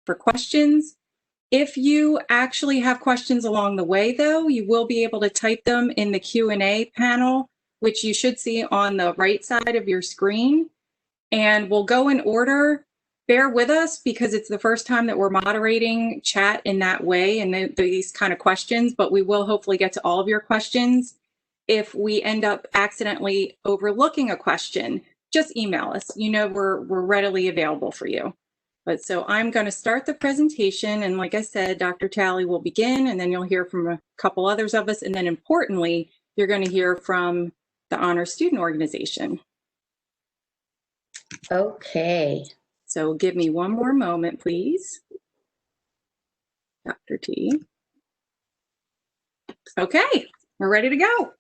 for questions. If you actually have questions along the way, though, you will be able to type them in the Q&A panel, which you should see on the right side of your screen. And we'll go in order. Bear with us because it's the first time that we're moderating chat in that way and these kind of questions, but we will hopefully get to all of your questions. If we end up accidentally overlooking a question, just email us. You know, we're readily available for you. But so I'm going to start the presentation. And like I said, Dr. Talley will begin, and then you'll hear from a couple others of us. And then importantly, you're going to hear from the Honor Student Organization. Okay. So give me one more moment, please. Dr. T. Okay, we're ready to go.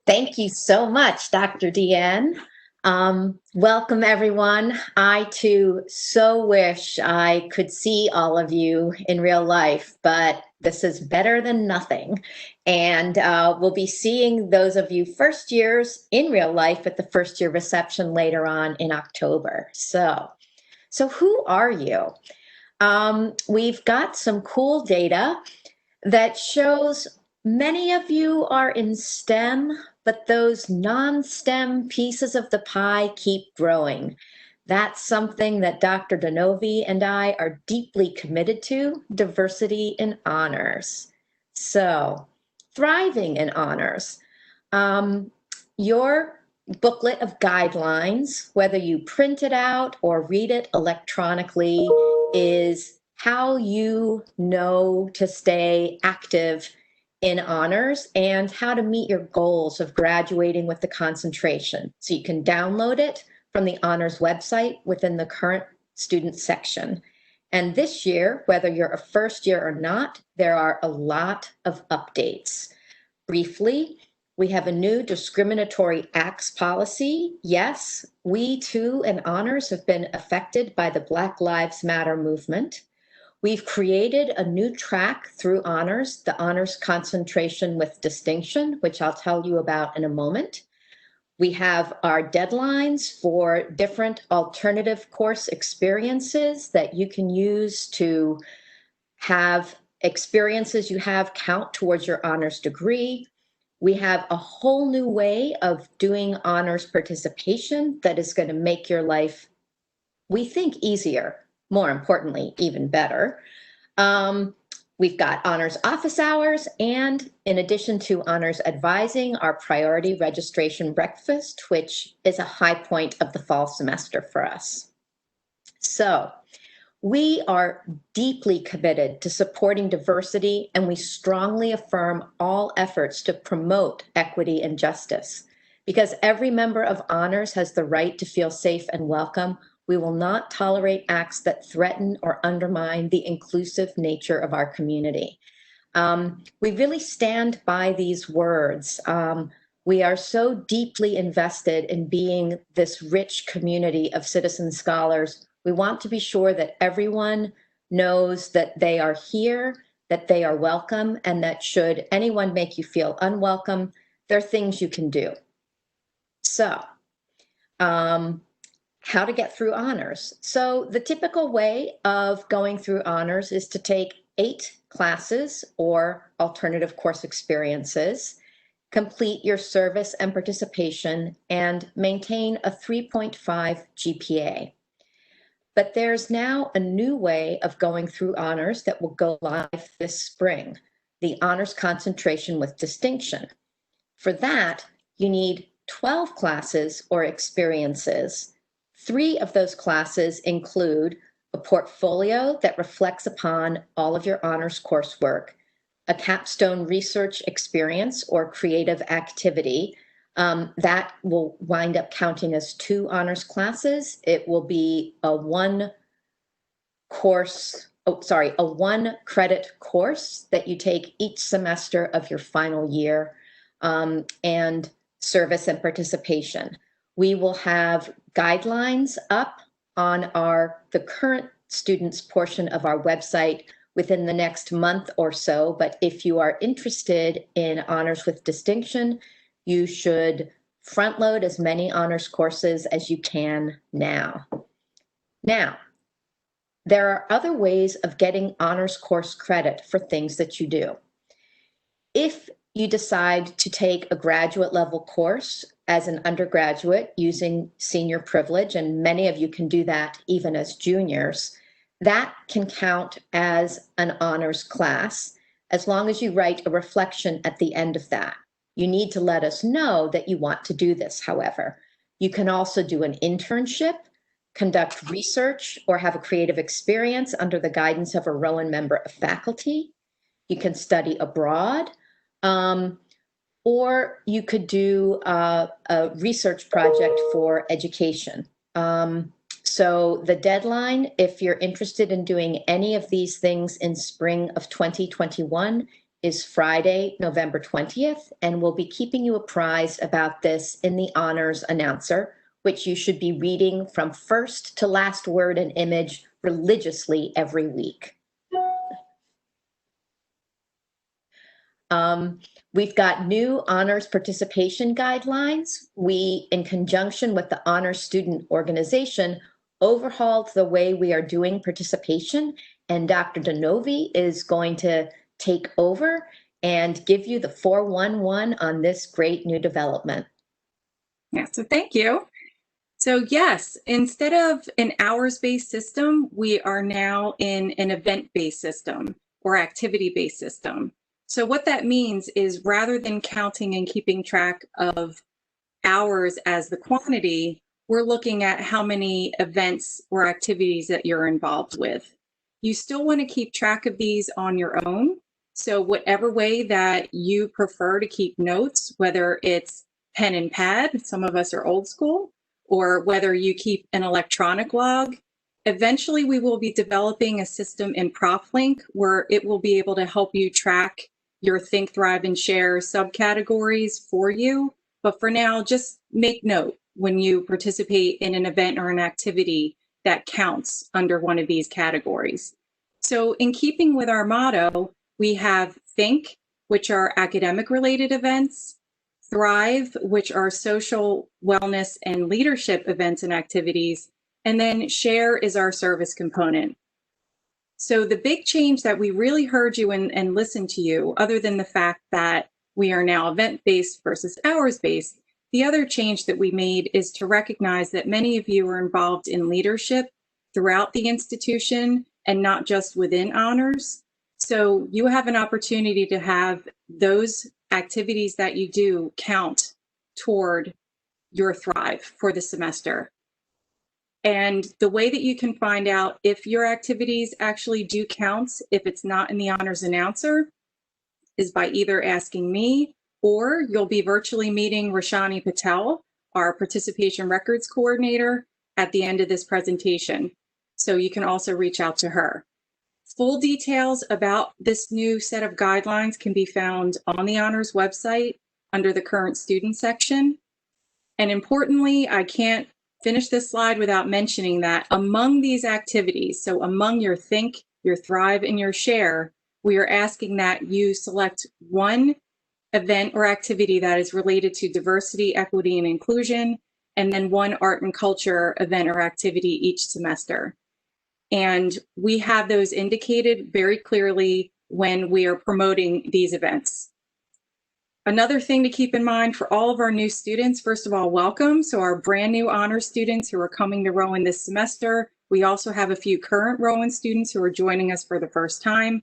Thank you so much, Dr. Deanne. Welcome, everyone. I, too, so wish I could see all of you in real life, but this is better than nothing. And we'll be seeing those of you first years in real life at the first year reception later on in October. So who are you? We've got some cool data that shows many of you are in STEM, but those non-STEM pieces of the pie keep growing. That's something that Dr. Denovi and I are deeply committed to, diversity in honors. So, thriving in honors. Your booklet of guidelines, whether you print it out or read it electronically, is how you know to stay active in honors and how to meet your goals of graduating with the concentration. So you can download it from the honors website within the current student section. And this year, whether you're a first year or not, there are a lot of updates. Briefly, we have a new discriminatory acts policy. Yes, we too in honors have been affected by the Black Lives Matter movement. We've created a new track through honors, the honors concentration with distinction, which I'll tell you about in a moment. We have our deadlines for different alternative course experiences that you can use to have experiences you have count towards your honors degree. We have a whole new way of doing honors participation that is going to make your life, we think, easier. More importantly, even better. We've got honors office hours, and in addition to honors advising, our priority registration breakfast, which is a high point of the fall semester for us. So we are deeply committed to supporting diversity, and we strongly affirm all efforts to promote equity and justice. Because every member of honors has the right to feel safe and welcome, we will not tolerate acts that threaten or undermine the inclusive nature of our community. We really stand by these words. We are so deeply invested in being this rich community of citizen scholars. We want to be sure that everyone knows that they are here, that they are welcome, and that should anyone make you feel unwelcome, there are things you can do. So, how to get through honors. So the typical way of going through honors is to take 8 classes or alternative course experiences, complete your service and participation, and maintain a 3.5 GPA. But there's now a new way of going through honors that will go live this spring, the honors concentration with distinction. For that, you need 12 classes or experiences. 3 of those classes include a portfolio that reflects upon all of your honors coursework, a capstone research experience or creative activity that will wind up counting as 2 honors classes. It will be a 1 credit course that you take each semester of your final year, and service and participation. We will have guidelines up on the current students portion of our website within the next month or so, but if you are interested in honors with distinction, you should front load as many honors courses as you can now. Now, there are other ways of getting honors course credit for things that you do. If you decide to take a graduate level course as an undergraduate using senior privilege, and many of you can do that even as juniors, that can count as an honors class as long as you write a reflection at the end of that. You need to let us know that you want to do this, however. You can also do an internship, conduct research, or have a creative experience under the guidance of a Rowan member of faculty. You can study abroad, or you could do a research project for education. So the deadline, if you're interested in doing any of these things in spring of 2021, is Friday, November 20th, and we'll be keeping you apprised about this in the honors announcer, which you should be reading from first to last word and image religiously every week. We've got new honors participation guidelines. We, in conjunction with the Honors Student Organization, overhauled the way we are doing participation, and Dr. DeNovi is going to take over and give you the 411 on this great new development. Yeah, so thank you. So yes, instead of an hours-based system, we are now in an event-based system or activity-based system. So what that means is rather than counting and keeping track of hours as the quantity, we're looking at how many events or activities that you're involved with. You still want to keep track of these on your own. So whatever way that you prefer to keep notes, whether it's pen and pad, some of us are old school, or whether you keep an electronic log, eventually we will be developing a system in ProfLink where it will be able to help you track your Think, Thrive, and Share subcategories for you. But for now, just make note when you participate in an event or an activity that counts under one of these categories. So in keeping with our motto, we have Think, which are academic related events, Thrive, which are social, wellness, and leadership events and activities, and then Share is our service component. So the big change that we really heard you and listened to you, other than the fact that we are now event-based versus hours-based, the other change that we made is to recognize that many of you are involved in leadership throughout the institution and not just within honors. So you have an opportunity to have those activities that you do count toward your Thrive for the semester. And the way that you can find out if your activities actually do count, if it's not in the honors announcer, is by either asking me, or you'll be virtually meeting Rashani Patel, our participation records coordinator, at the end of this presentation. So you can also reach out to her. Full details about this new set of guidelines can be found on the honors website under the current student section. And importantly, I can't finish this slide without mentioning that among these activities, so among your Think, your Thrive, and your Share, we are asking that you select one event or activity that is related to diversity, equity, and inclusion, and then one art and culture event or activity each semester. And we have those indicated very clearly when we are promoting these events. Another thing to keep in mind for all of our new students, first of all, welcome. So our brand new honors students who are coming to Rowan this semester. We also have a few current Rowan students who are joining us for the first time.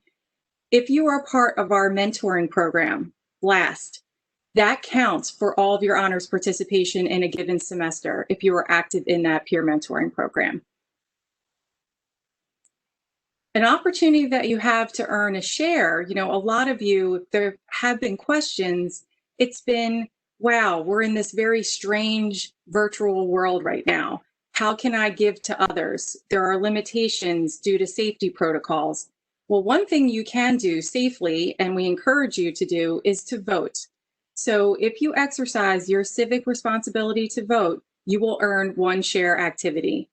If you are part of our mentoring program, BLAST, that counts for all of your honors participation in a given semester if you are active in that peer mentoring program. An opportunity that you have to earn a share, a lot of you, if there have been questions, it's been, wow, we're in this very strange virtual world right now. How can I give to others? There are limitations due to safety protocols. Well, one thing you can do safely, and we encourage you to do, is to vote. So if you exercise your civic responsibility to vote, you will earn one share activity.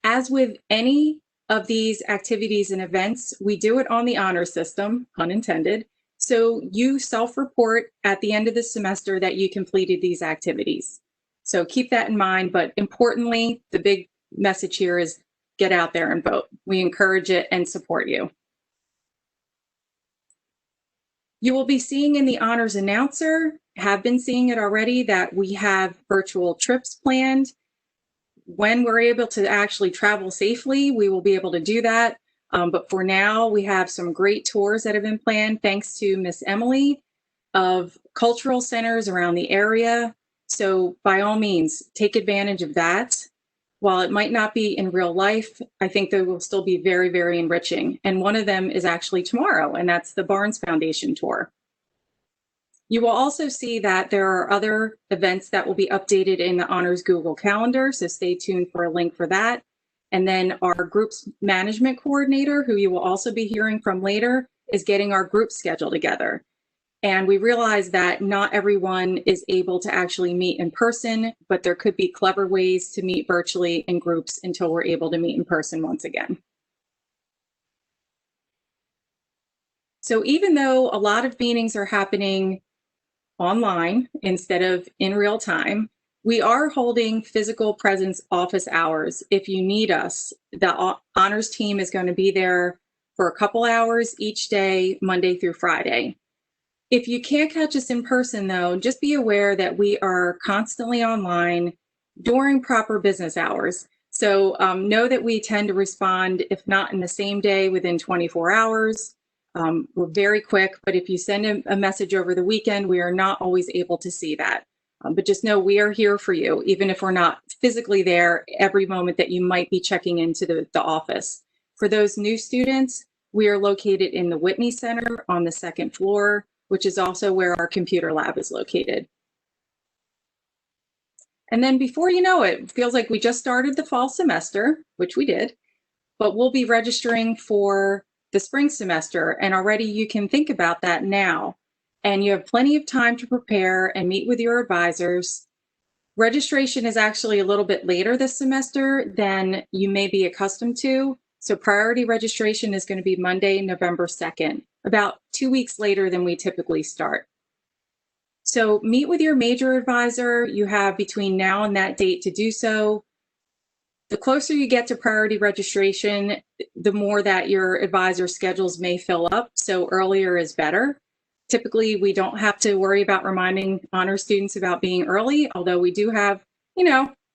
As with any of these activities and events, we do it on the honor system, pun intended. So you self-report at the end of the semester that you completed these activities. So keep that in mind, but importantly, the big message here is get out there and vote. We encourage it and support you. You will be seeing in the honors announcer, have been seeing it already, that we have virtual trips planned. When we're able to actually travel safely, we will be able to do that. But for now, we have some great tours that have been planned, thanks to Miss Emily, of cultural centers around the area. So by all means, take advantage of that. While it might not be in real life, I think they will still be very, very enriching. And one of them is actually tomorrow, and that's the Barnes Foundation tour. You will also see that there are other events that will be updated in the Honors Google Calendar, so stay tuned for a link for that. And then our groups management coordinator, who you will also be hearing from later, is getting our group schedule together. And we realize that not everyone is able to actually meet in person, but there could be clever ways to meet virtually in groups until we're able to meet in person once again. So even though a lot of meetings are happening online instead of in real time, we are holding physical presence office hours. If you need us, the honors team is going to be there for a couple hours each day, Monday through Friday. If you can't catch us in person, though, just be aware that we are constantly online during proper business hours. So know that we tend to respond, if not in the same day, within 24 hours. We're very quick, but if you send a message over the weekend, we are not always able to see that. But just know we are here for you, even if we're not physically there every moment that you might be checking into the office. For those new students, we are located in the Whitney Center on the second floor, which is also where our computer lab is located. And then before you know it, it feels like we just started the fall semester, which we did, but we'll be registering for the spring semester, and already you can think about that now. And you have plenty of time to prepare and meet with your advisors. Registration is actually a little bit later this semester than you may be accustomed to. So priority registration is going to be Monday, November 2nd, about 2 weeks later than we typically start. So meet with your major advisor. You have between now and that date to do so. The closer you get to priority registration, the more that your advisor schedules may fill up. So earlier is better. Typically, we don't have to worry about reminding honor students about being early, although we do have,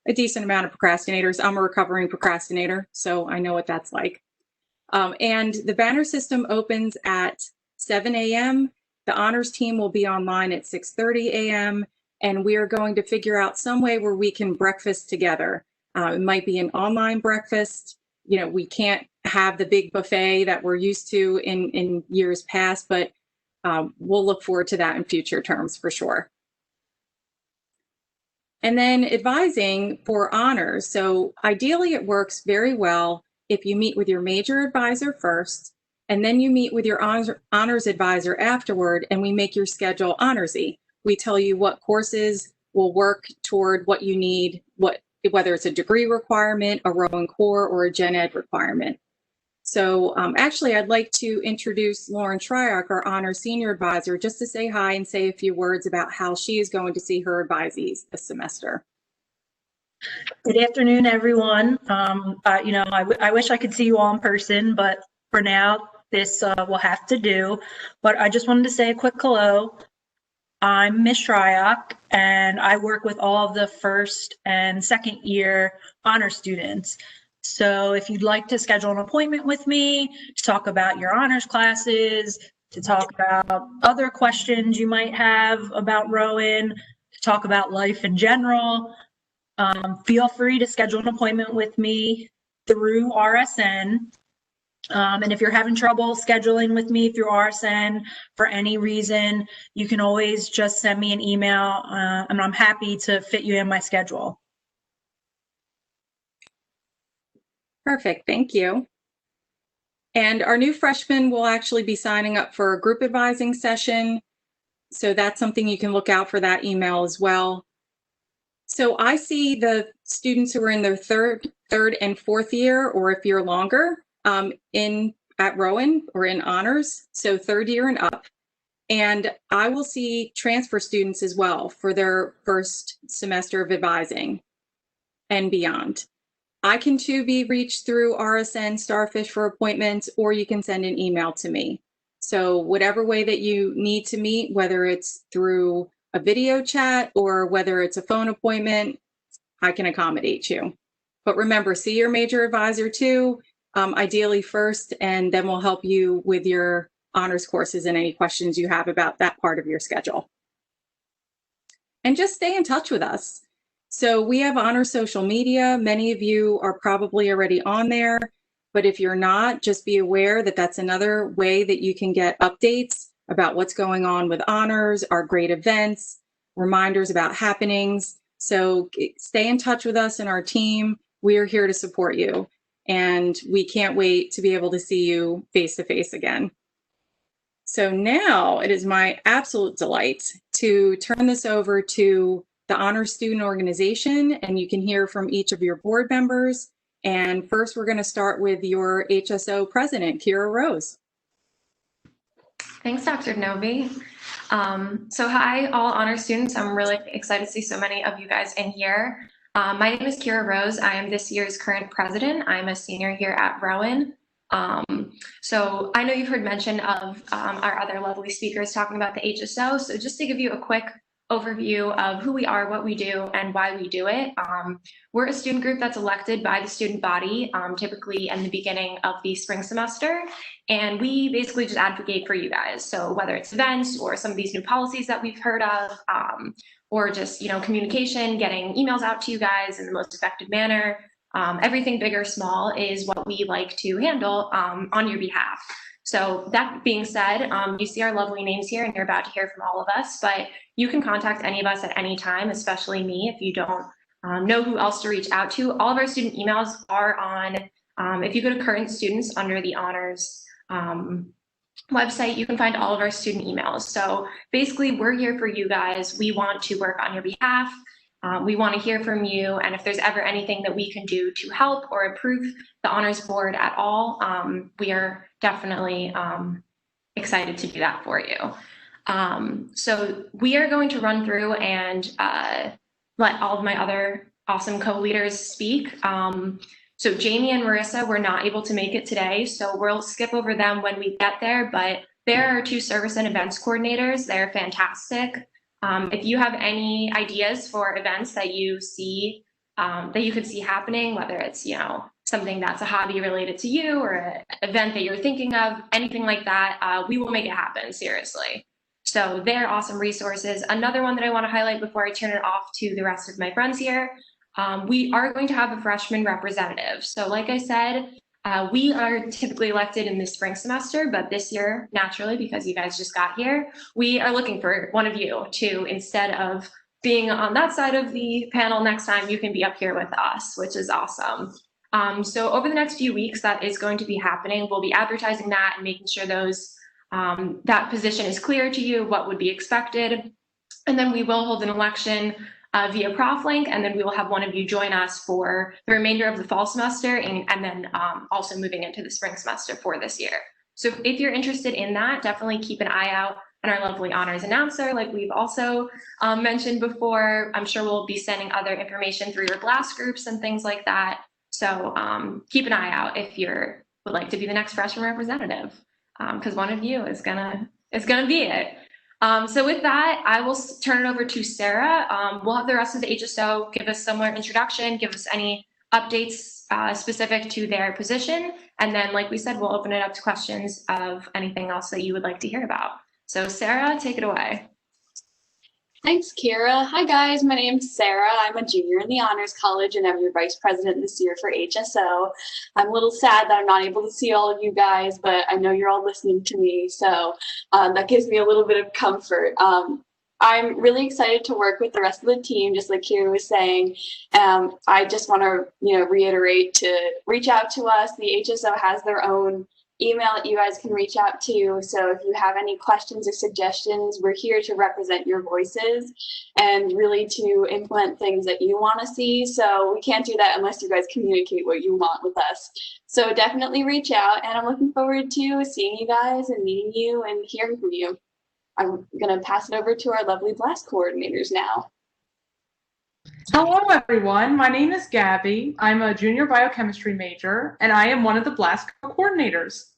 a decent amount of procrastinators. I'm a recovering procrastinator, so I know what that's like. And the banner system opens at 7 a.m. The honors team will be online at 6:30 a.m. And we are going to figure out some way where we can breakfast together. It might be an online breakfast. We can't have the big buffet that we're used to in years past, but we'll look forward to that in future terms for sure. And then advising for honors. So ideally it works very well if you meet with your major advisor first, and then you meet with your honors advisor afterward, and we make your schedule honorsy. We tell you what courses will work toward what you need, whether it's a degree requirement, a Rowan Core, or a Gen Ed requirement. So actually, I'd like to introduce Lauren Shryock, our Honor Senior Advisor, just to say hi and say a few words about how she is going to see her advisees this semester. Good afternoon, everyone. I wish I could see you all in person, but for now, this will have to do. But I just wanted to say a quick hello. I'm Miss Shryock, and I work with all of the first and second year honor students. So if you'd like to schedule an appointment with me to talk about your honors classes, to talk about other questions you might have about Rowan, to talk about life in general, feel free to schedule an appointment with me through RSN. And if you're having trouble scheduling with me through RSN for any reason, you can always just send me an email, and I'm happy to fit you in my schedule. Perfect, thank you. And our new freshmen will actually be signing up for a group advising session. So that's something you can look out for that email as well. So I see the students who are in their third and fourth year, or if you're longer, at Rowan or in honors, so third year and up. And I will see transfer students as well for their first semester of advising and beyond. I can too be reached through RSN Starfish for appointments, or you can send an email to me. So whatever way that you need to meet, whether it's through a video chat or whether it's a phone appointment, I can accommodate you. But remember, see your major advisor too, ideally first, and then we'll help you with your honors courses and any questions you have about that part of your schedule. And just stay in touch with us. So we have honors social media. Many of you are probably already on there, but if you're not, just be aware that that's another way that you can get updates about what's going on with honors, our great events, reminders about happenings. So stay in touch with us and our team. We are here to support you, and we can't wait to be able to see you face to face again. So now it is my absolute delight to turn this over to the Honors Student Organization, and you can hear from each of your board members. And first, we're going to start with your HSO president, Kira Rose. Thanks, Dr. Novi. So hi, all honor students. I'm really excited to see so many of you guys in here. My name is Kira Rose. I am this year's current president. I'm a senior here at Rowan. So I know you've heard mention of our other lovely speakers talking about the HSO. So just to give you a quick overview of who we are, what we do, and why we do it. We're a student group that's elected by the student body, typically in the beginning of the spring semester. And we basically just advocate for you guys. So whether it's events or some of these new policies that we've heard of, or just, communication, getting emails out to you guys in the most effective manner, everything big or small is what we like to handle on your behalf. So that being said, you see our lovely names here and you're about to hear from all of us, but you can contact any of us at any time, especially me, if you don't know who else to reach out to. All of our student emails are on, if you go to current students under the honors website, you can find all of our student emails. So basically we're here for you guys. We want to work on your behalf. We want to hear from you, and if there's ever anything that we can do to help or improve the honors board at all, we are definitely excited to do that for you. So we are going to run through and let all of my other awesome co-leaders speak. So Jamie and Marissa were not able to make it today, so we'll skip over them when we get there, but they're our two service and events coordinators. They're fantastic. If you have any ideas for events that you see, that you could see happening, whether it's, something that's a hobby related to you or an event that you're thinking of, anything like that, we will make it happen, seriously. So they're awesome resources. Another one that I want to highlight before I turn it off to the rest of my friends here, we are going to have a freshman representative. So like I said, we are typically elected in the spring semester, but this year, naturally, because you guys just got here, we are looking for one of you to, instead of being on that side of the panel next time, you can be up here with us, which is awesome. So over the next few weeks, that is going to be happening. We'll be advertising that and making sure that position is clear to you, what would be expected. And then we will hold an election via ProfLink, and then we will have one of you join us for the remainder of the fall semester and then also moving into the spring semester for this year. So if you're interested in that, definitely keep an eye out on our lovely honors announcer, like we've also mentioned before. I'm sure we'll be sending other information through your blast groups and things like that. So keep an eye out if you would like to be the next freshman representative, because one of you is gonna be it. So with that, I will turn it over to Sarah. We'll have the rest of the HSO give us similar introduction, give us any updates specific to their position. And then, like we said, we'll open it up to questions of anything else that you would like to hear about. So Sarah, take it away. Thanks, Kira. Hi, guys. My name's Sarah. I'm a junior in the Honors College, and I'm your vice president this year for HSO. I'm a little sad that I'm not able to see all of you guys, but I know you're all listening to me, so that gives me a little bit of comfort. I'm really excited to work with the rest of the team, just like Kira was saying. I just want to, reiterate to reach out to us. The HSO has their own email that you guys can reach out to. So if you have any questions or suggestions, we're here to represent your voices and really to implement things that you want to see. So we can't do that unless you guys communicate what you want with us. So definitely reach out, and I'm looking forward to seeing you guys and meeting you and hearing from you. I'm going to pass it over to our lovely blast coordinators now. Hello, everyone. My name is Gabby. I'm a junior biochemistry major, and I am one of the BLAST coordinators.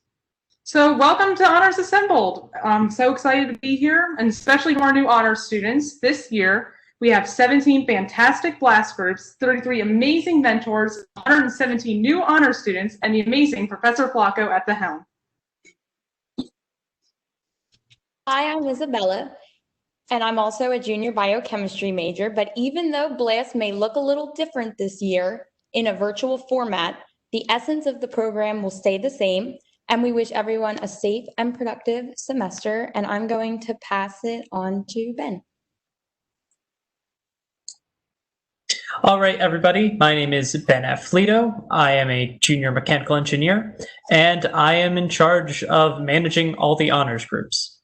So welcome to Honors Assembled. I'm so excited to be here, and especially to our new honors students. This year, we have 17 fantastic BLAST groups, 33 amazing mentors, 117 new honors students, and the amazing Professor Flacco at the helm. Hi, I'm Isabella, and I'm also a junior biochemistry major, but even though BLAST may look a little different this year in a virtual format, the essence of the program will stay the same, and we wish everyone a safe and productive semester, and I'm going to pass it on to Ben. All right, everybody. My name is Ben F. Flito. I am a junior mechanical engineer, and I am in charge of managing all the honors groups.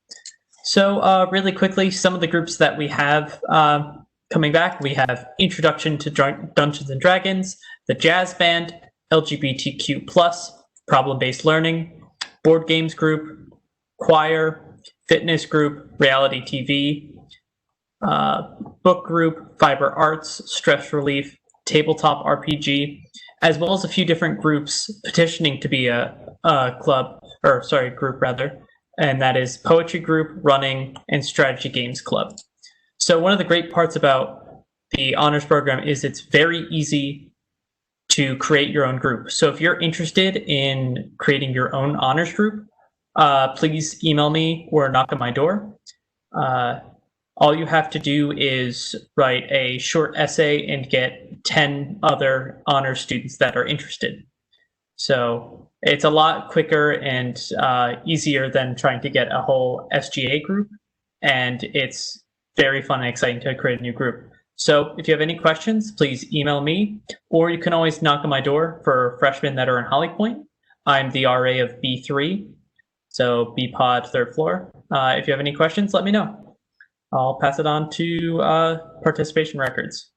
So really quickly, some of the groups that we have coming back, we have Introduction to Dungeons & Dragons, the Jazz Band, LGBTQ+, Problem-Based Learning, Board Games Group, Choir, Fitness Group, Reality TV, Book Group, Fiber Arts, Stress Relief, Tabletop RPG, as well as a few different groups petitioning to be a group rather, and that is Poetry Group, Running, and Strategy Games Club. So one of the great parts about the honors program is it's very easy to create your own group. So if you're interested in creating your own honors group, please email me or knock on my door. All you have to do is write a short essay and get 10 other honors students that are interested. So it's a lot quicker and easier than trying to get a whole SGA group, and it's very fun and exciting to create a new group. So if you have any questions, please email me, or you can always knock on my door for freshmen that are in Holly Point. I'm the RA of B3, so B-Pod, third floor. If you have any questions, let me know. I'll pass it on to participation records.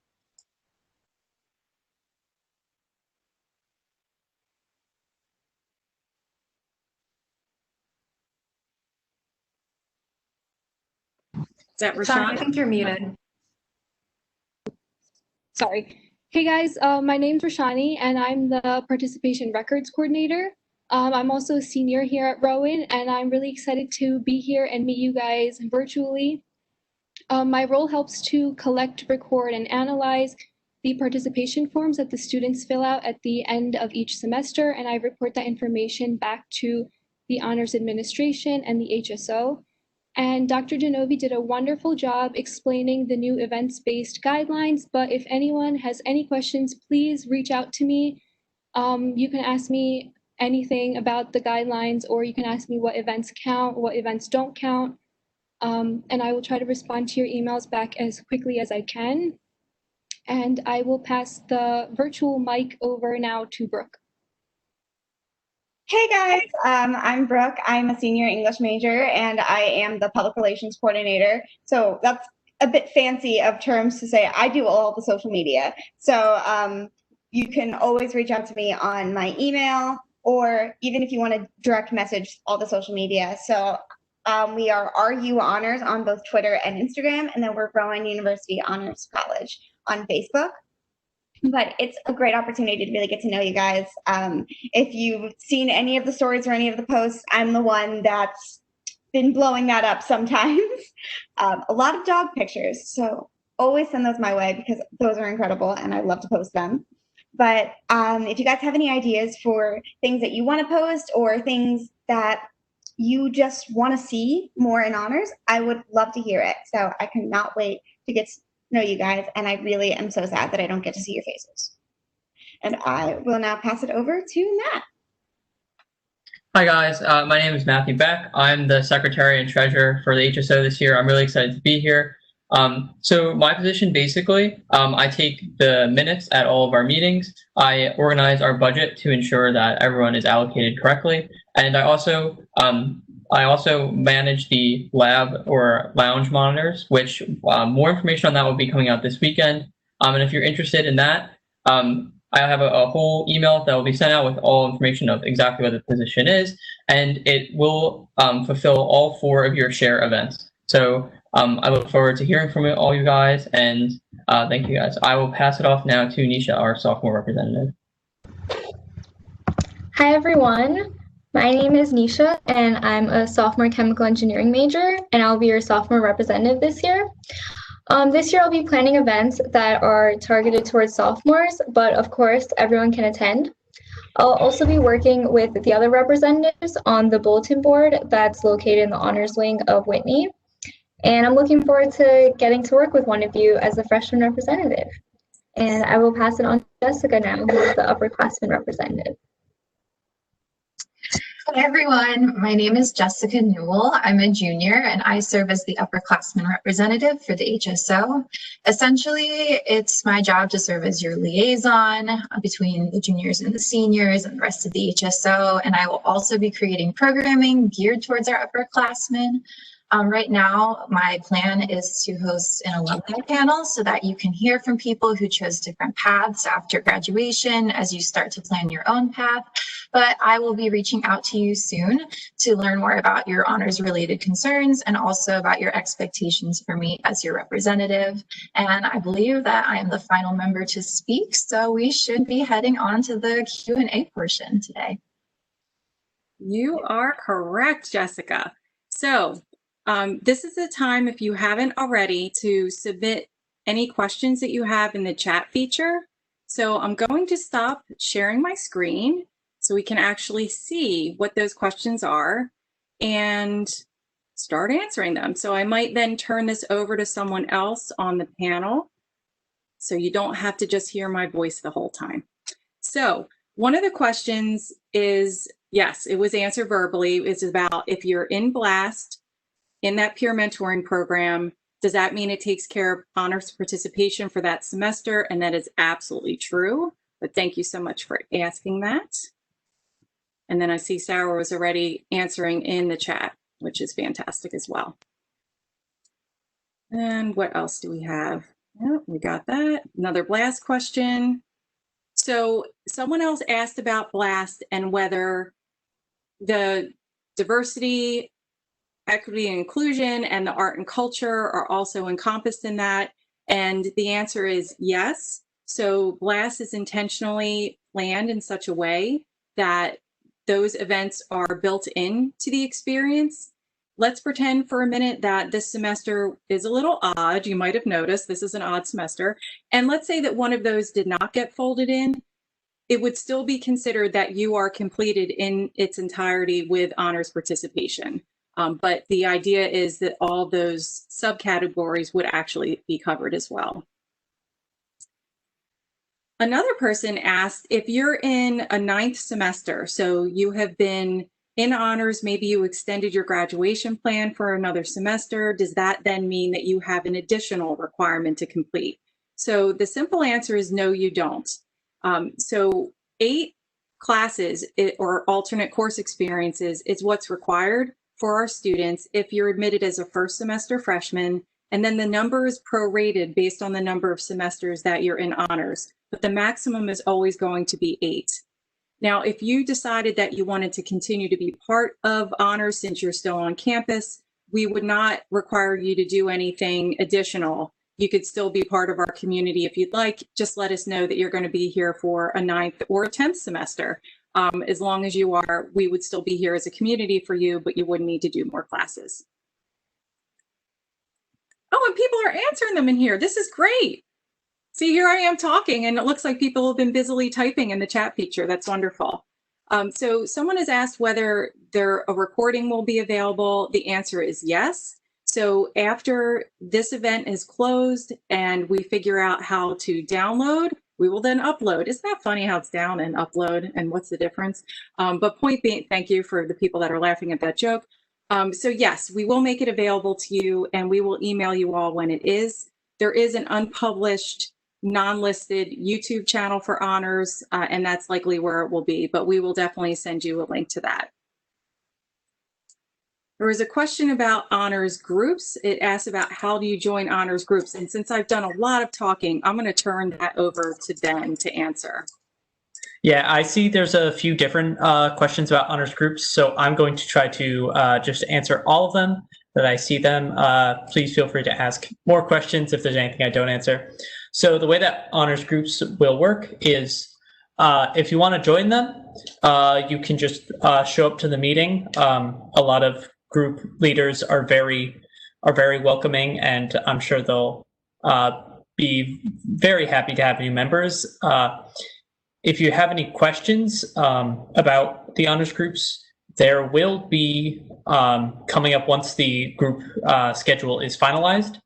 Is that Sorry, I Rashawn? think you're muted. Sorry. Hey guys, my name's Rashani and I'm the participation records coordinator. I'm also a senior here at Rowan and I'm really excited to be here and meet you guys virtually. My role helps to collect, record, and analyze the participation forms that the students fill out at the end of each semester, and I report that information back to the Honors Administration and the HSO. And Dr. Genovi did a wonderful job explaining the new events-based guidelines, but if anyone has any questions, please reach out to me. You can ask me anything about the guidelines, or you can ask me what events count, what events don't count, and I will try to respond to your emails back as quickly as I can. And I will pass the virtual mic over now to Brooke. Hey guys, I'm Brooke. I'm a senior English major and I am the public relations coordinator. So that's a bit fancy of terms to say I do all the social media. So you can always reach out to me on my email, or even if you want to direct message all the social media. So we are RU Honors on both Twitter and Instagram, and then we're Rowan University Honors College on Facebook. But it's a great opportunity to really get to know you guys. If you've seen any of the stories or any of the posts, I'm the one that's been blowing that up sometimes. A lot of dog pictures, so always send those my way because those are incredible and I love to post them. But if you guys have any ideas for things that you want to post or things that you just want to see more in honors, I would love to hear it. So I cannot wait to get to know you guys, and I really am so sad that I don't get to see your faces. And I will now pass it over to Matt. Hi guys, my name is Matthew Beck. I'm the secretary and treasurer for the HSO this year. I'm really excited to be here. So my position basically, I take the minutes at all of our meetings. I organize our budget to ensure that everyone is allocated correctly. And I also manage the lab or lounge monitors, which more information on that will be coming out this weekend. And if you're interested in that, I have a whole email that will be sent out with all information of exactly what the position is, and it will fulfill all 4 of your share events. So I look forward to hearing from all you guys, and thank you guys. I will pass it off now to Nisha, our sophomore representative. Hi everyone, my name is Nisha and I'm a sophomore chemical engineering major, and I'll be your sophomore representative this year. This year I'll be planning events that are targeted towards sophomores, but of course everyone can attend. I'll also be working with the other representatives on the bulletin board that's located in the honors wing of Whitney. And I'm looking forward to getting to work with one of you as a freshman representative. And I will pass it on to Jessica now, who is the upperclassman representative. Hi everyone, my name is Jessica Newell. I'm a junior and I serve as the upperclassman representative for the HSO. Essentially, it's my job to serve as your liaison between the juniors and the seniors and the rest of the HSO, and I will also be creating programming geared towards our upperclassmen. Right now, my plan is to host an alumni panel so that you can hear from people who chose different paths after graduation as you start to plan your own path. But I will be reaching out to you soon to learn more about your honors related concerns and also about your expectations for me as your representative. And I believe that I am the final member to speak, so we should be heading on to the Q&A portion today. You are correct, Jessica. So this is the time, if you haven't already, to submit any questions that you have in the chat feature. So I'm going to stop sharing my screen so we can actually see what those questions are and start answering them. So I might then turn this over to someone else on the panel so you don't have to just hear my voice the whole time. So one of the questions is, yes, it was answered verbally. It's about if you're in BLAST, in that peer mentoring program, does that mean it takes care of honors participation for that semester? And that is absolutely true. But thank you so much for asking that. And then I see Sarah was already answering in the chat, which is fantastic as well. And what else do we have? Oh, we got that. Another BLAST question. So someone else asked about BLAST and whether the diversity, equity and inclusion and the art and culture are also encompassed in that. And the answer is yes. So BLAST is intentionally planned in such a way that those events are built into the experience. Let's pretend for a minute that this semester is a little odd. You might have noticed this is an odd semester. And let's say that one of those did not get folded in. It would still be considered that you are completed in its entirety with honors participation. But the idea is that all those subcategories would actually be covered as well. Another person asked if you're in a 9th semester, so you have been in honors, maybe you extended your graduation plan for another semester, does that then mean that you have an additional requirement to complete? So the simple answer is no, you don't. So 8 classes or alternate course experiences is what's required for our students if you're admitted as a first semester freshman, and then the number is prorated based on the number of semesters that you're in honors, but the maximum is always going to be 8. Now, if you decided that you wanted to continue to be part of honors since you're still on campus, we would not require you to do anything additional. You could still be part of our community if you'd like. Just let us know that you're going to be here for a 9th or a 10th semester. As long as you are, we would still be here as a community for you, but you wouldn't need to do more classes. Oh, and people are answering them in here. This is great. See, here I am talking, and it looks like people have been busily typing in the chat feature. That's wonderful. So someone has asked whether a recording will be available. The answer is yes. So after this event is closed and we figure out how to download, we will then upload. Isn't that funny how it's down and upload and what's the difference? But point being, thank you for the people that are laughing at that joke. So yes, we will make it available to you and we will email you all when it is. There is an unpublished, non-listed YouTube channel for honors, and that's likely where it will be, but we will definitely send you a link to that. There was a question about honors groups. It asked about how do you join honors groups? And since I've done a lot of talking, I'm going to turn that over to Ben to answer. Yeah, I see there's a few different questions about honors groups, so I'm going to try to just answer all of them. that I see them. Please feel free to ask more questions if there's anything I don't answer. So the way that honors groups will work is if you want to join them, you can just show up to the meeting. A lot of group leaders are very welcoming, and I'm sure they'll be very happy to have new members. If you have any questions about the honors groups, there will be coming up once the group schedule is finalized.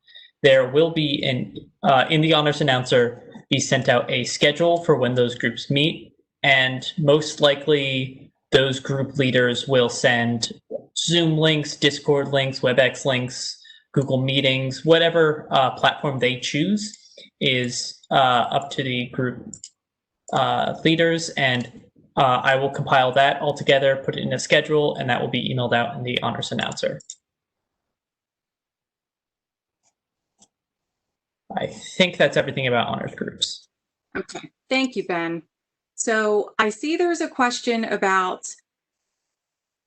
There will be in the honors announcer be sent out a schedule for when those groups meet, and most likely those group leaders will send Zoom links, Discord links, WebEx links, Google Meetings, whatever platform they choose is up to the group leaders, and I will compile that all together, put it in a schedule, and that will be emailed out in the honors announcer. I think that's everything about honors groups. Okay, thank you, Ben. So I see there's a question about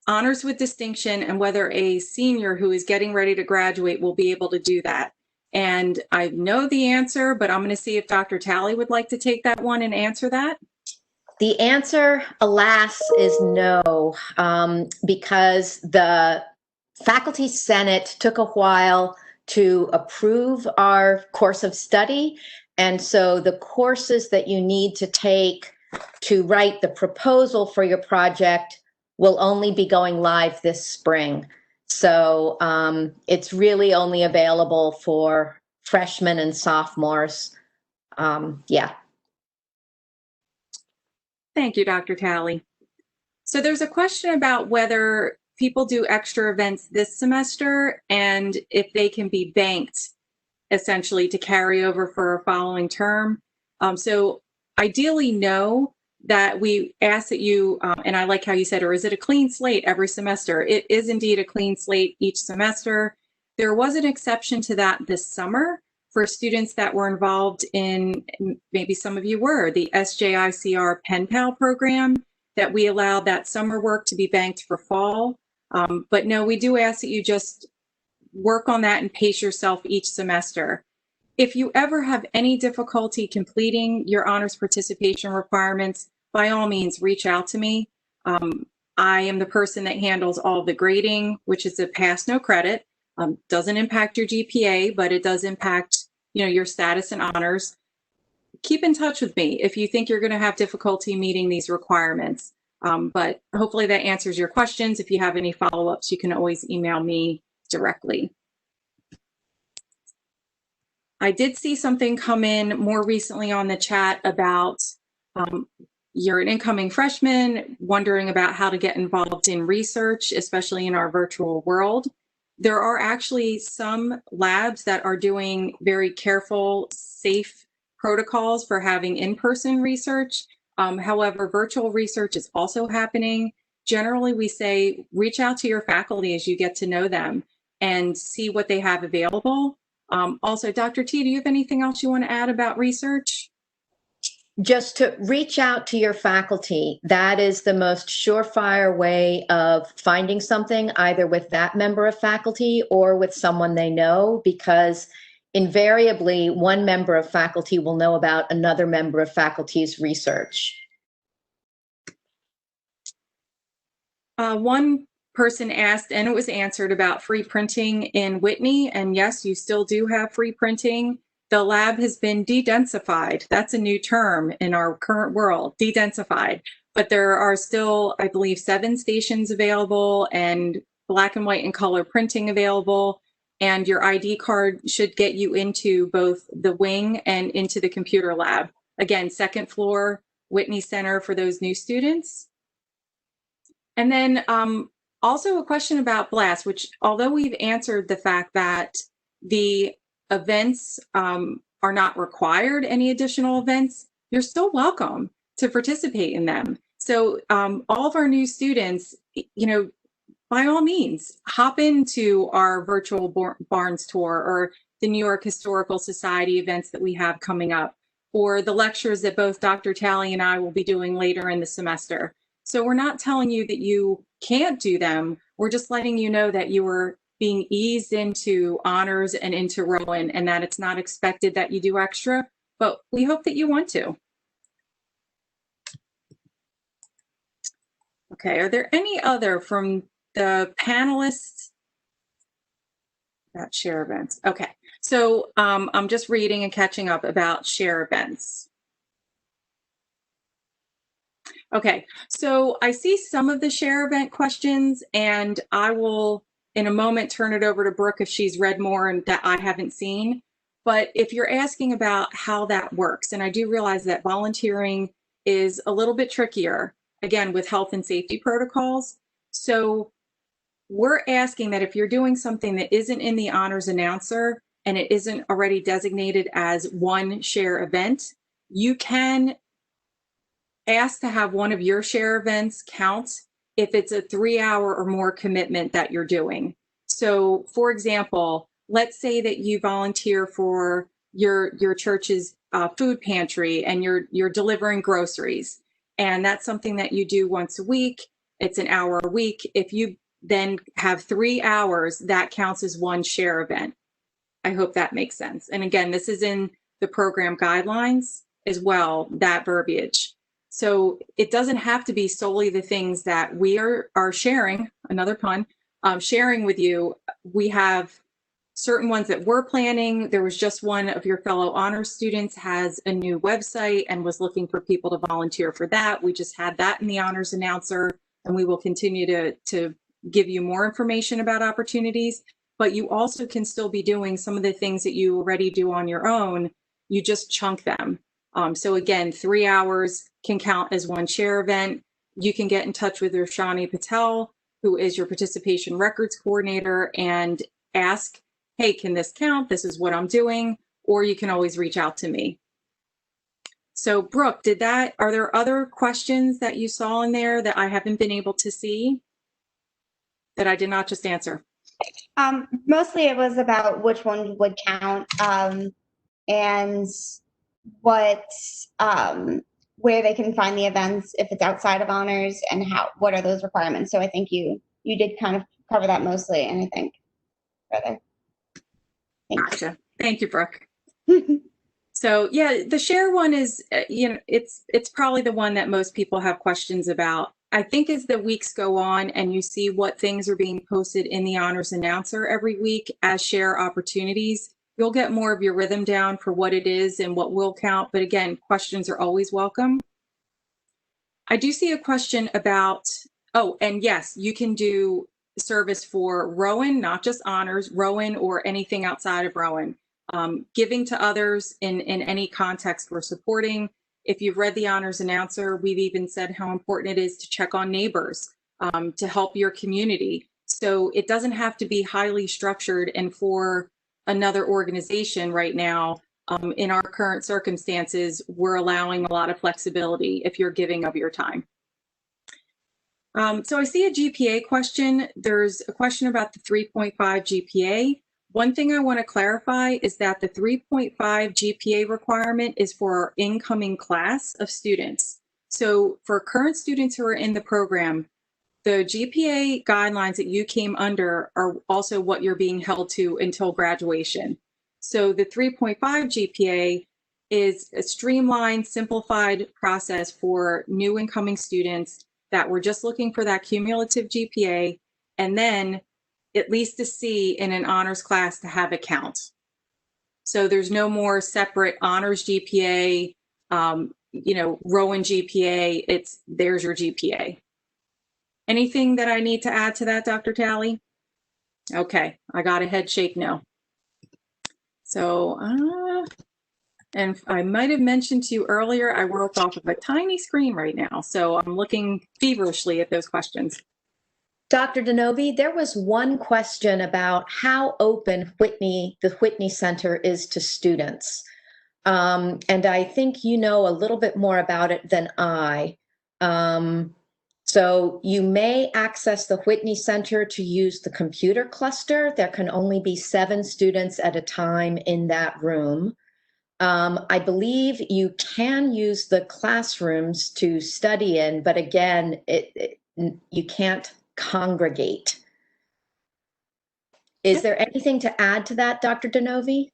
honors with distinction and whether a senior who is getting ready to graduate will be able to do that. And I know the answer, but I'm going to see if Dr. Talley would like to take that one and answer that. The answer, alas, is no, because the Faculty Senate took a while to approve our course of study. And so the courses that you need to take to write the proposal for your project will only be going live this spring. So it's really only available for freshmen and sophomores. Yeah. Thank you, Dr. Talley. So there's a question about whether people do extra events this semester and if they can be banked essentially to carry over for a following term. So ideally, no, that we ask that you, and I like how you said, or is it a clean slate every semester? It is indeed a clean slate each semester. There was an exception to that this summer for students that were involved in, maybe some of you were, the SJICR Pen Pal program, that we allowed that summer work to be banked for fall. But no, we do ask that you just work on that and pace yourself each semester. If you ever have any difficulty completing your honors participation requirements, by all means, reach out to me. I am the person that handles all the grading, which is a pass, no credit. Doesn't impact your GPA, but it does impact, your status in honors. Keep in touch with me if you think you're going to have difficulty meeting these requirements. But hopefully that answers your questions. If you have any follow-ups, you can always email me directly. I did see something come in more recently on the chat about you're an incoming freshman wondering about how to get involved in research, especially in our virtual world. There are actually some labs that are doing very careful, safe protocols for having in-person research. However, virtual research is also happening. Generally, we say reach out to your faculty as you get to know them and see what they have available. Also, Dr. T, do you have anything else you want to add about research? Just to reach out to your faculty. That is the most surefire way of finding something, either with that member of faculty or with someone they know, because invariably one member of faculty will know about another member of faculty's research. One person asked, and it was answered, about free printing in Whitney. And yes, you still do have free printing. The lab has been de-densified. That's a new term in our current world, de-densified. But there are still, I believe, 7 stations available and black and white and color printing available. And your ID card should get you into both the wing and into the computer lab. Again, 2nd floor, Whitney Center for those new students. And then also a question about BLAST, which although we've answered the fact that the events are not required, any additional events, you're still welcome to participate in them. So all of our new students, by all means, hop into our virtual Barnes tour or the New York Historical Society events that we have coming up, or the lectures that both Dr. Talley and I will be doing later in the semester. So we're not telling you that you can't do them. We're just letting you know that you are being eased into honors and into Rowan, and that it's not expected that you do extra, but we hope that you want to. Okay, are there any other from the panelists about share events? Okay, so I'm just reading and catching up about share events. Okay, so I see some of the share event questions, and I will, in a moment, turn it over to Brooke if she's read more and that I haven't seen. But if you're asking about how that works, and I do realize that volunteering is a little bit trickier, again, with health and safety protocols. So we're asking that if you're doing something that isn't in the honors announcer and it isn't already designated as one share event, you can ask to have one of your share events count if it's a 3-hour or more commitment that you're doing. So for example, let's say that you volunteer for your church's food pantry and you're delivering groceries, and that's something that you do once a week. It's an hour a week. If you then have 3 hours, that counts as one share event. I hope that makes sense. And again, this is in the program guidelines as well, that verbiage. So it doesn't have to be solely the things that we are sharing, another pun, sharing with you. We have certain ones that we're planning. There was just one of your fellow honors students has a new website and was looking for people to volunteer for that. We just had that in the honors announcer, and we will continue to give you more information about opportunities. But you also can still be doing some of the things that you already do on your own. You just chunk them. So again, 3 hours can count as one share event. You can get in touch with Roshani Patel, who is your participation records coordinator, and ask, hey, can this count? This is what I'm doing. Or you can always reach out to me. So Brooke, are there other questions that you saw in there that I haven't been able to see that I did not just answer? Mostly it was about which one would count, and what where they can find the events if it's outside of honors, and what are those requirements. So I think you did kind of cover that mostly, and I think further. Gotcha. Thank you, Brooke. So yeah, the share one is, it's probably the one that most people have questions about. I think as the weeks go on and you see what things are being posted in the honors announcer every week as share opportunities, you'll get more of your rhythm down for what it is and what will count. But again, questions are always welcome. I do see a question about, oh, and yes, you can do service for Rowan, not just honors, Rowan or anything outside of Rowan. Giving to others in any context we're supporting. If you've read the honors announcer, we've even said how important it is to check on neighbors, to help your community. So it doesn't have to be highly structured, and for another organization right now, in our current circumstances, we're allowing a lot of flexibility if you're giving of your time. So I see a GPA question. There's a question about the 3.5 GPA. One thing I want to clarify is that the 3.5 GPA requirement is for our incoming class of students. So for current students who are in the program, the GPA guidelines that you came under are also what you're being held to until graduation. So the 3.5 GPA is a streamlined, simplified process for new incoming students that we're just looking for that cumulative GPA, and then at least a C in an honors class to have a count. So there's no more separate honors GPA, Rowan GPA, there's your GPA. Anything that I need to add to that, Dr. Talley? Okay, I got a head shake no. So, and I might have mentioned to you earlier, I work off of a tiny screen right now, so I'm looking feverishly at those questions. Dr. Denovi, there was one question about how open the Whitney Center is to students. And I think you know a little bit more about it than I. So you may access the Whitney Center to use the computer cluster. There can only be 7 students at a time in that room. I believe you can use the classrooms to study in, but again, you can't congregate. Is there anything to add to that, Dr. DeNovi?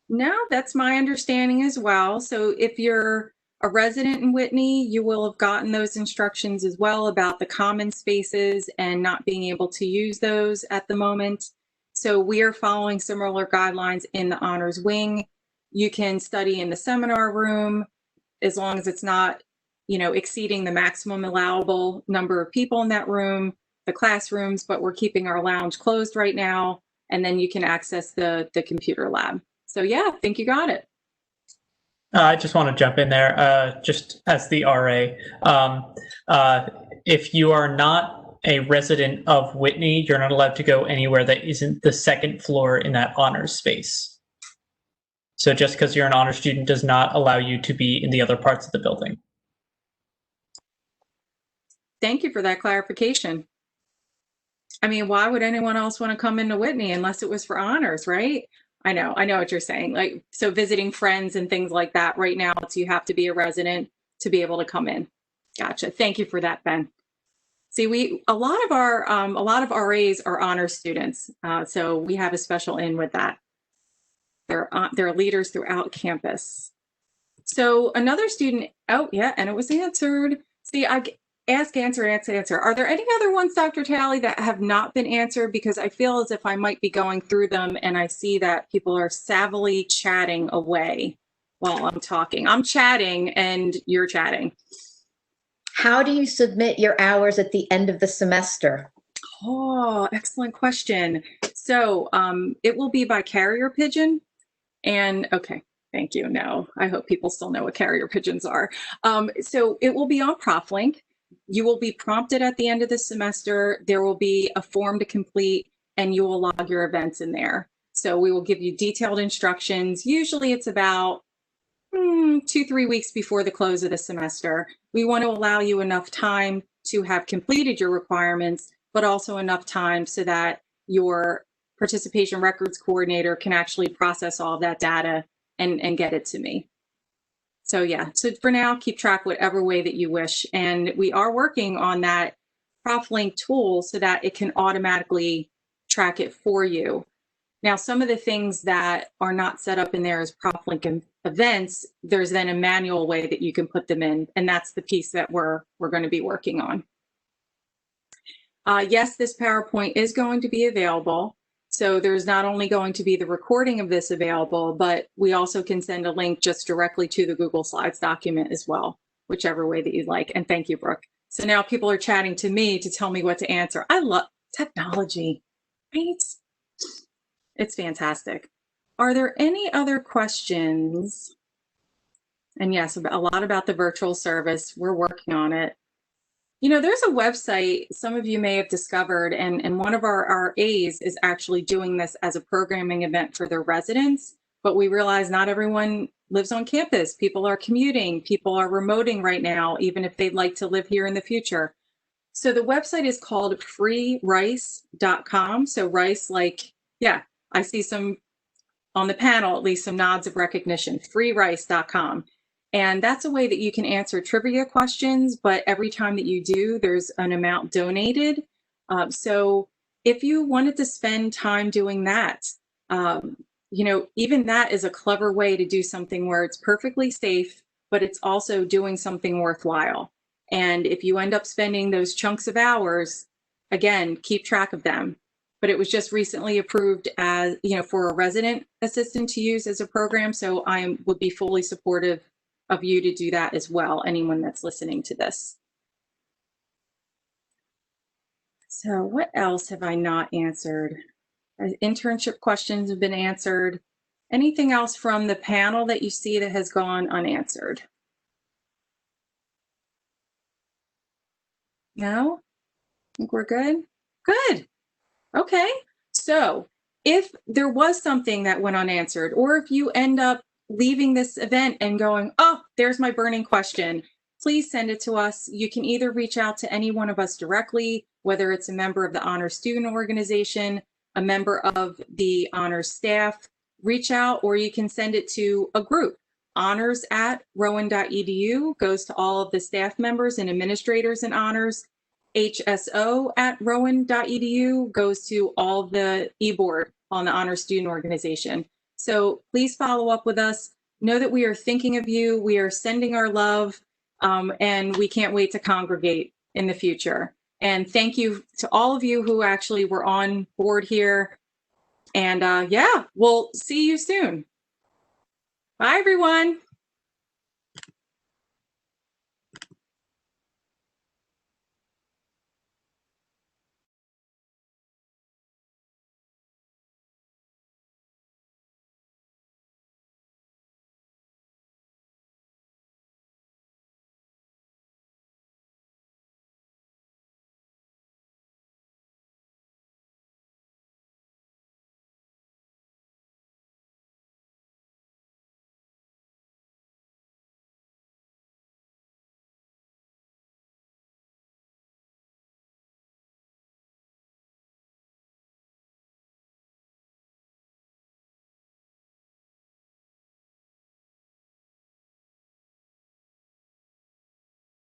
No, that's my understanding as well. So if you're a resident in Whitney, you will have gotten those instructions as well about the common spaces and not being able to use those at the moment. So we are following similar guidelines in the honors wing. You can study in the seminar room as long as it's not, exceeding the maximum allowable number of people in that room, the classrooms, but we're keeping our lounge closed right now. And then you can access the computer lab. So yeah, I think you got it. I just want to jump in there, just as the RA. If you are not a resident of Whitney, you're not allowed to go anywhere that isn't the second floor in that honors space. So just because you're an honors student does not allow you to be in the other parts of the building. Thank you for that clarification. I mean, why would anyone else want to come into Whitney unless it was for honors, right? I know what you're saying. Like, so visiting friends and things like that right now, it's you have to be a resident to be able to come in. Gotcha. Thank you for that, Ben. See, a lot of RAs are honor students, so we have a special in with that. They're leaders throughout campus. So another student, oh yeah, and it was answered. See, I ask, answer. Are there any other ones, Dr. Talley, that have not been answered? Because I feel as if I might be going through them and I see that people are savvily chatting away while I'm talking. I'm chatting and you're chatting. How do you submit your hours at the end of the semester? Oh, excellent question. So it will be by carrier pigeon. And okay, thank you. No, I hope people still know what carrier pigeons are. So it will be on ProfLink. You will be prompted at the end of the semester. There will be a form to complete and you will log your events in there. So we will give you detailed instructions. Usually it's about 2-3 weeks before the close of the semester. We want to allow you enough time to have completed your requirements, but also enough time so that your participation records coordinator can actually process all of that data and get it to me. So yeah, so for now, keep track whatever way that you wish. And we are working on that ProfLink tool so that it can automatically track it for you. Now, some of the things that are not set up in there as ProfLink events, there's then a manual way that you can put them in. And that's the piece that we're going to be working on. Yes, this PowerPoint is going to be available. So there's not only going to be the recording of this available, but we also can send a link just directly to the Google Slides document as well, whichever way that you'd like. And thank you, Brooke. So now people are chatting to me to tell me what to answer. I love technology, right? It's fantastic. Are there any other questions? And yes, a lot about the virtual service. We're working on it. There's a website some of you may have discovered, and one of our RAs is actually doing this as a programming event for their residents, but we realize not everyone lives on campus. People are commuting, people are remoting right now, even if they'd like to live here in the future. So the website is called freerice.com. So rice, like, yeah, I see some on the panel, at least some nods of recognition, freerice.com. And that's a way that you can answer trivia questions, but every time that you do, there's an amount donated. So if you wanted to spend time doing that, even that is a clever way to do something where it's perfectly safe, but it's also doing something worthwhile. And if you end up spending those chunks of hours, again, keep track of them. But it was just recently approved as, for a resident assistant to use as a program. So I would be fully supportive of you to do that as well, anyone that's listening to this. So what else have I not answered? Internship questions have been answered. Anything else from the panel that you see that has gone unanswered? No? I think we're good? Good. Okay. So if there was something that went unanswered, or if you end up leaving this event and going, oh, there's my burning question, please send it to us. You can either reach out to any one of us directly, whether it's a member of the Honor Student Organization, a member of the Honor staff, reach out, or you can send it to a group. honors@rowan.edu goes to all of the staff members and administrators in Honors. hso@rowan.edu goes to all the e-board on the Honor Student Organization. So please follow up with us. Know that we are thinking of you. We are sending our love, and we can't wait to congregate in the future. And thank you to all of you who actually were on board here. And yeah, we'll see you soon. Bye, everyone.